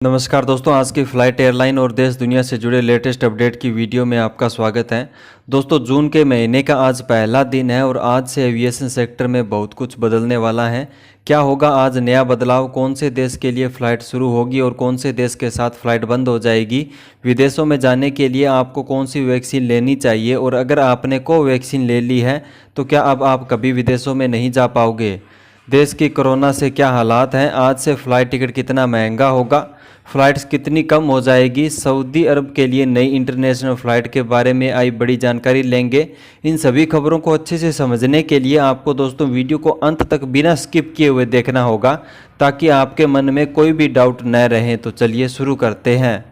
नमस्कार दोस्तों, आज की फ़्लाइट एयरलाइन और देश दुनिया से जुड़े लेटेस्ट अपडेट की वीडियो में आपका स्वागत है। दोस्तों, जून के महीने का आज पहला दिन है और आज से एविएशन सेक्टर में बहुत कुछ बदलने वाला है। क्या होगा आज नया बदलाव, कौन से देश के लिए फ़्लाइट शुरू होगी और कौन से देश के साथ फ़्लाइट बंद हो जाएगी, विदेशों में जाने के लिए आपको कौन सी वैक्सीन लेनी चाहिए और अगर आपने कोवैक्सीन ले ली है तो क्या अब आप कभी विदेशों में नहीं जा पाओगे। देश की कोरोना से क्या हालात हैं, आज से फ़्लाइट टिकट कितना महंगा होगा, फ़्लाइट्स कितनी कम हो जाएगी, सऊदी अरब के लिए नई इंटरनेशनल फ़्लाइट के बारे में आई बड़ी जानकारी लेंगे। इन सभी खबरों को अच्छे से समझने के लिए आपको दोस्तों वीडियो को अंत तक बिना स्किप किए हुए देखना होगा ताकि आपके मन में कोई भी डाउट न रहे। तो चलिए शुरू करते हैं।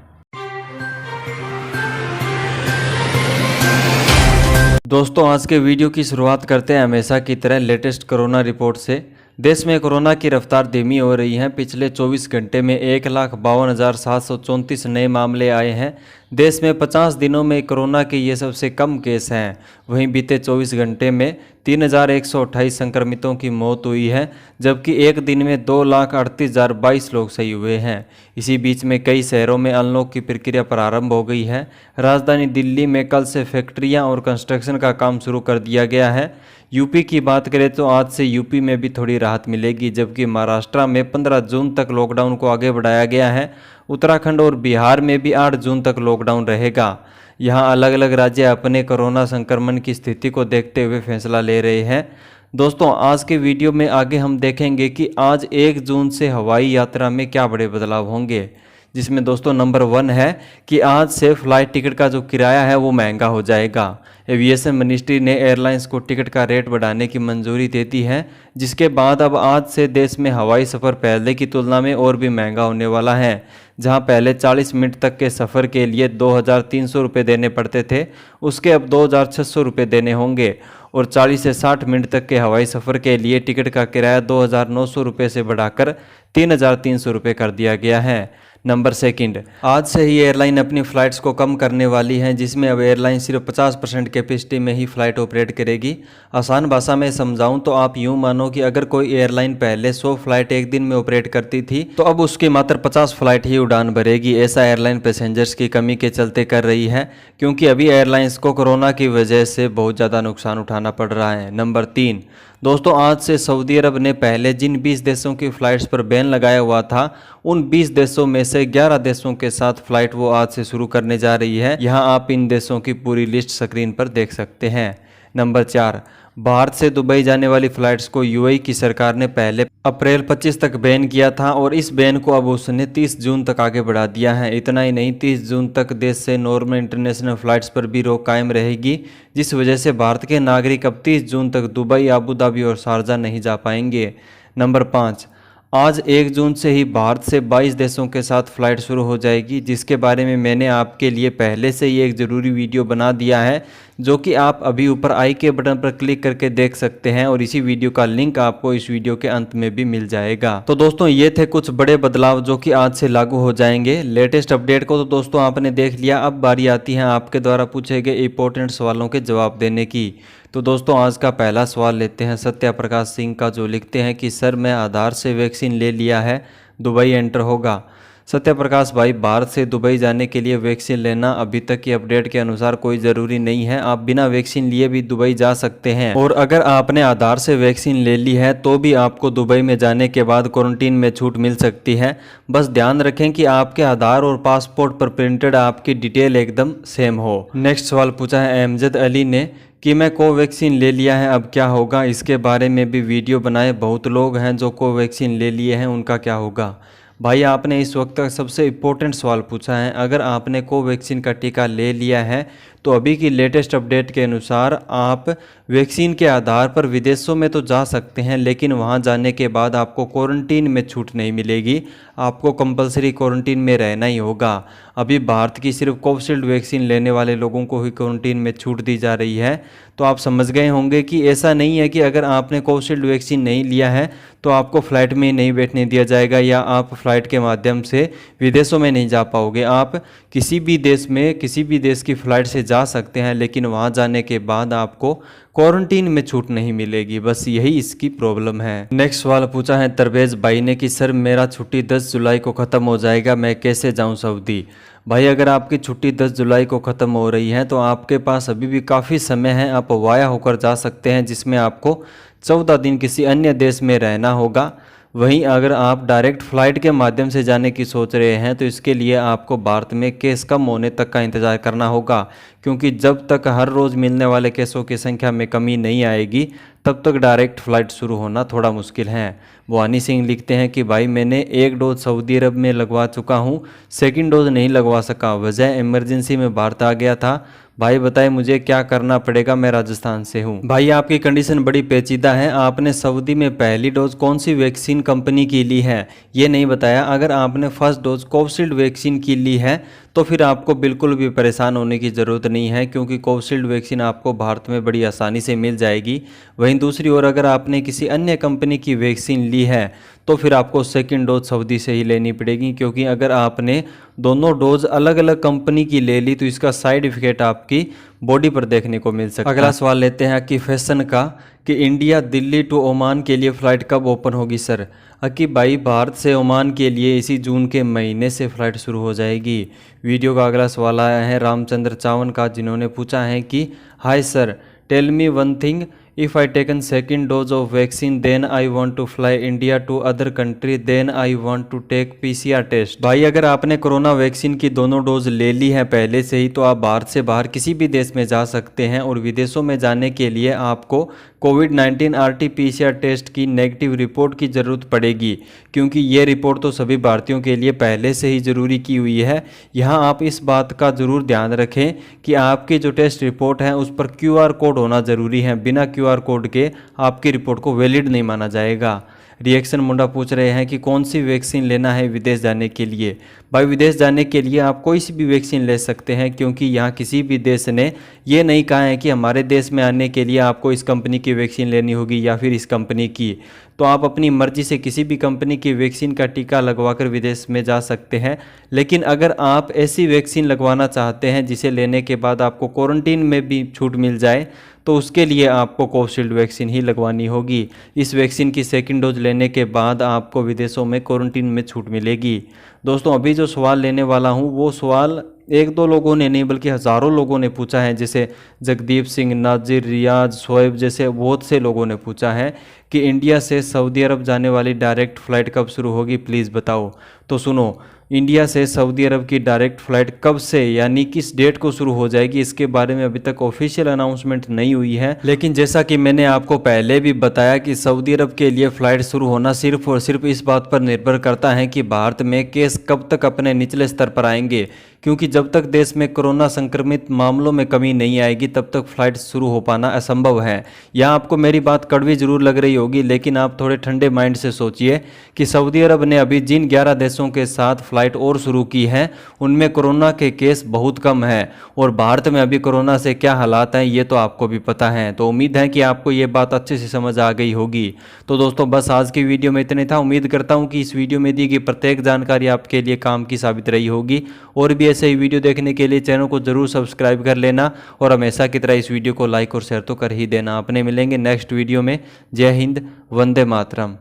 दोस्तों, आज के वीडियो की शुरुआत करते हैं हमेशा की तरह लेटेस्ट कोरोना रिपोर्ट से। देश में कोरोना की रफ्तार धीमी हो रही है। पिछले 24 घंटे में 1,52,734 नए मामले आए हैं। देश में 50 दिनों में कोरोना के ये सबसे कम केस हैं। वहीं बीते 24 घंटे में 3,128 संक्रमितों की मौत हुई है, जबकि एक दिन में 2,38,022 लोग सही हुए हैं। इसी बीच में कई शहरों में अनलॉक की प्रक्रिया प्रारंभ हो गई है। राजधानी दिल्ली में कल से फैक्ट्रियां और कंस्ट्रक्शन का काम शुरू कर दिया गया है। यूपी की बात करें तो आज से यूपी में भी थोड़ी राहत मिलेगी, जबकि महाराष्ट्र में 15 जून तक लॉकडाउन को आगे बढ़ाया गया है। उत्तराखंड और बिहार में भी 8 जून तक लॉकडाउन रहेगा। यहाँ अलग अलग राज्य अपने कोरोना संक्रमण की स्थिति को देखते हुए फैसला ले रहे हैं। दोस्तों, आज के वीडियो में आगे हम देखेंगे कि आज 1 जून से हवाई यात्रा में क्या बड़े बदलाव होंगे, जिसमें दोस्तों नंबर 1 है कि आज से फ़्लाइट टिकट का जो किराया है वो महंगा हो जाएगा। एविएशन मिनिस्ट्री ने एयरलाइंस को टिकट का रेट बढ़ाने की मंजूरी दे दी है, जिसके बाद अब आज से देश में हवाई सफ़र पहले की तुलना में और भी महंगा होने वाला है। जहां पहले 40 मिनट तक के सफ़र के लिए 2,300 रुपये देने पड़ते थे, उसके अब 2,600 रुपये देने होंगे और 40 से 60 मिनट तक के हवाई सफ़र के लिए टिकट का किराया 2,900 रुपये से बढ़ाकर 3,300 रुपये कर दिया गया है। नंबर 2, आज से ही एयरलाइन अपनी फ़्लाइट्स को कम करने वाली हैं, जिसमें अब एयरलाइन सिर्फ 50% कैपेसिटी में ही फ़्लाइट ऑपरेट करेगी। आसान भाषा में समझाऊं तो आप यूं मानो कि अगर कोई एयरलाइन पहले 100 फ्लाइट एक दिन में ऑपरेट करती थी तो अब उसकी मात्र 50 फ्लाइट ही उड़ान भरेगी। ऐसा एयरलाइन पैसेंजर्स की कमी के चलते कर रही है, क्योंकि अभी एयरलाइंस को कोरोना की वजह से बहुत ज़्यादा नुकसान उठाना पड़ रहा है। नंबर 3, दोस्तों, आज से सऊदी अरब ने पहले जिन 20 देशों की फ़्लाइट्स पर बैन लगाया हुआ था, उन 20 देशों में से 11 देशों के साथ फ़्लाइट वो आज से शुरू करने जा रही है। यहाँ आप इन देशों की पूरी लिस्ट स्क्रीन पर देख सकते हैं। नंबर 4, भारत से दुबई जाने वाली फ़्लाइट्स को यूएई की सरकार ने पहले अप्रैल 25 तक बैन किया था और इस बैन को अब उसने 30 जून तक आगे बढ़ा दिया है। इतना ही नहीं, 30 जून तक देश से नॉर्मल इंटरनेशनल फ़्लाइट्स पर भी रोक कायम रहेगी, जिस वजह से भारत के नागरिक अब 30 जून तक दुबई, अबू धाबी और शारजा नहीं जा पाएंगे। नंबर 5, आज 1 जून से ही भारत से 22 देशों के साथ फ़्लाइट शुरू हो जाएगी, जिसके बारे में मैंने आपके लिए पहले से ही एक ज़रूरी वीडियो बना दिया है, जो कि आप अभी ऊपर आई के बटन पर क्लिक करके देख सकते हैं और इसी वीडियो का लिंक आपको इस वीडियो के अंत में भी मिल जाएगा। तो दोस्तों, ये थे कुछ बड़े बदलाव जो कि आज से लागू हो जाएंगे। लेटेस्ट अपडेट को तो दोस्तों आपने देख लिया, अब बारी आती है आपके द्वारा पूछे गए इंपॉर्टेंट सवालों के जवाब देने की। तो दोस्तों, आज का पहला सवाल लेते हैं सत्या प्रकाश सिंह का, जो लिखते हैं कि सर मैं आधार से वैक्सीन ले लिया है, दुबई एंटर होगा। सत्या प्रकाश भाई, भारत से दुबई जाने के लिए वैक्सीन लेना अभी तक की अपडेट के अनुसार कोई ज़रूरी नहीं है। आप बिना वैक्सीन लिए भी दुबई जा सकते हैं और अगर आपने आधार से वैक्सीन ले ली है तो भी आपको दुबई में जाने के बाद क्वारंटीन में छूट मिल सकती है। बस ध्यान रखें कि आपके आधार और पासपोर्ट पर प्रिंटेड आपकी डिटेल एकदम सेम हो। नेक्स्ट सवाल पूछा है अहमजद अली ने कि मैं कोवैक्सीन ले लिया है, अब क्या होगा। इसके बारे में भी वीडियो बनाए। बहुत लोग हैं जो कोवैक्सीन ले लिए हैं, उनका क्या होगा। भाई, आपने इस वक्त का सबसे इम्पोर्टेंट सवाल पूछा है। अगर आपने कोवैक्सीन का टीका ले लिया है तो अभी की लेटेस्ट अपडेट के अनुसार आप वैक्सीन के आधार पर विदेशों में तो जा सकते हैं, लेकिन वहां जाने के बाद आपको क्वारंटीन में छूट नहीं मिलेगी। आपको कंपलसरी क्वारंटीन में रहना ही होगा। अभी भारत की सिर्फ कोविशील्ड वैक्सीन लेने वाले लोगों को ही क्वारंटीन में छूट दी जा रही है। तो आप समझ गए होंगे कि ऐसा नहीं है कि अगर आपने कोविशील्ड वैक्सीन नहीं लिया है तो आपको फ़्लाइट में नहीं बैठने दिया जाएगा या आप फ़्लाइट के माध्यम से विदेशों में नहीं जा पाओगे। आप किसी भी देश में किसी भी देश की फ़्लाइट से जा जा सकते हैं, लेकिन वहाँ जाने के बाद आपको क्वारंटीन में छूट नहीं मिलेगी। बस यही इसकी प्रॉब्लम है। नेक्स्ट सवाल पूछा है तरवेज भाई ने कि सर मेरा छुट्टी 10 जुलाई को ख़त्म हो जाएगा, मैं कैसे जाऊं सऊदी। भाई अगर आपकी छुट्टी 10 जुलाई को ख़त्म हो रही है तो आपके पास अभी भी काफ़ी समय है, आप वाया होकर जा सकते हैं, जिसमें आपको 14 दिन किसी अन्य देश में रहना होगा। वहीं अगर आप डायरेक्ट फ़्लाइट के माध्यम से जाने की सोच रहे हैं तो इसके लिए आपको भारत में केस कम होने तक का इंतज़ार करना होगा, क्योंकि जब तक हर रोज़ मिलने वाले केसों की संख्या में कमी नहीं आएगी तब तक डायरेक्ट फ़्लाइट शुरू होना थोड़ा मुश्किल है। बुआनी सिंह लिखते हैं कि भाई मैंने 1 डोज सऊदी अरब में लगवा चुका हूँ, सेकंड डोज नहीं लगवा सका, वजह इमरजेंसी में भारत आ गया था। भाई बताएं मुझे क्या करना पड़ेगा, मैं राजस्थान से हूँ। भाई आपकी कंडीशन बड़ी पेचीदा है। आपने सऊदी में पहली डोज कौन सी वैक्सीन कंपनी की ली है ये नहीं बताया। अगर आपने फर्स्ट डोज कोविशील्ड वैक्सीन की ली है तो फिर आपको बिल्कुल भी परेशान होने की ज़रूरत नहीं है, क्योंकि कोविशील्ड वैक्सीन आपको भारत में बड़ी आसानी से मिल जाएगी। वहीं दूसरी ओर अगर आपने किसी अन्य कंपनी की वैक्सीन ली है तो फिर आपको सेकंड डोज सऊदी से ही लेनी पड़ेगी, क्योंकि अगर आपने दोनों डोज अलग अलग कंपनी की ले ली तो इसका साइड इफेक्ट आपकी बॉडी पर देखने को मिल सकता है। अगला सवाल लेते हैं कि फैशन का कि इंडिया दिल्ली टू ओमान के लिए फ़्लाइट कब ओपन होगी सर। अकीब भाई भारत से ओमान के लिए इसी जून के महीने से फ़्लाइट शुरू हो जाएगी। वीडियो का अगला सवाल आया है रामचंद्र चावन का, जिन्होंने पूछा है कि hi sir tell me one thing, if I taken second dose of vaccine then I want to fly India to other country then I want to take PCR test. भाई अगर आपने कोरोना वैक्सीन की दोनों dose ले ली है पहले से ही तो आप भारत से बाहर किसी भी देश में जा सकते हैं, और विदेशों में जाने के लिए आपको कोविड-19 RT-PCR टेस्ट की नेगेटिव रिपोर्ट की ज़रूरत पड़ेगी, क्योंकि ये रिपोर्ट तो सभी भारतीयों के लिए पहले से ही ज़रूरी की हुई है। यहाँ आप इस बात का ज़रूर ध्यान रखें कि आपकी जो टेस्ट रिपोर्ट है उस पर QR कोड होना ज़रूरी है। बिना QR कोड के आपकी रिपोर्ट को वैलिड नहीं माना जाएगा। रिएक्शन मुंडा पूछ रहे हैं कि कौन सी वैक्सीन लेना है विदेश जाने के लिए। भाई विदेश जाने के लिए आप कोई सी भी वैक्सीन ले सकते हैं, क्योंकि यहाँ किसी भी देश ने ये नहीं कहा है कि हमारे देश में आने के लिए आपको इस कंपनी की वैक्सीन लेनी होगी या फिर इस कंपनी की। तो आप अपनी मर्जी से किसी भी कंपनी की वैक्सीन का टीका लगवाकर विदेश में जा सकते हैं। लेकिन अगर आप ऐसी वैक्सीन लगवाना चाहते हैं जिसे लेने के बाद आपको क्वारंटीन में भी छूट मिल जाए तो उसके लिए आपको कोविशील्ड वैक्सीन ही लगवानी होगी। इस वैक्सीन की सेकंड डोज लेने के बाद आपको विदेशों में क्वारंटीन में छूट मिलेगी। दोस्तों अभी जो सवाल लेने वाला हूँ वो सवाल 1-2 लोगों ने नहीं बल्कि हज़ारों लोगों ने पूछा है, जैसे जगदीप सिंह, नाजिर, रियाज, शोएब जैसे बहुत से लोगों ने पूछा है कि इंडिया से सऊदी अरब जाने वाली डायरेक्ट फ़्लाइट कब शुरू होगी, प्लीज़ बताओ। तो सुनो, इंडिया से सऊदी अरब की डायरेक्ट फ़्लाइट कब से यानी किस डेट को शुरू हो जाएगी इसके बारे में अभी तक ऑफिशियल अनाउंसमेंट नहीं हुई है। लेकिन जैसा कि मैंने आपको पहले भी बताया कि सऊदी अरब के लिए फ़्लाइट शुरू होना सिर्फ और सिर्फ इस बात पर निर्भर करता है कि भारत में केस कब तक अपने निचले स्तर पर आएंगे, क्योंकि जब तक देश में कोरोना संक्रमित मामलों में कमी नहीं आएगी तब तक फ़्लाइट शुरू हो पाना असंभव है। यहाँ आपको मेरी बात कड़वी जरूर लग रही होगी, लेकिन आप थोड़े ठंडे माइंड से सोचिए कि सऊदी अरब ने अभी जिन 11 देशों के साथ फ़्लाइट और शुरू की है उनमें कोरोना के केस बहुत कम है, और भारत में अभी कोरोना से क्या हालात हैं ये तो आपको भी पता है। तो उम्मीद है कि आपको ये बात अच्छे से समझ आ गई होगी। तो दोस्तों बस आज की वीडियो में इतने था। उम्मीद करता हूँ कि इस वीडियो में दी गई प्रत्येक जानकारी आपके लिए काम की साबित रही होगी, और भी ऐसे ही वीडियो देखने के लिए चैनल को जरूर सब्सक्राइब कर लेना, और हमेशा की तरह इस वीडियो को लाइक और शेयर तो कर ही देना। अपने मिलेंगे नेक्स्ट वीडियो में। जय हिंद, वंदे मातरम।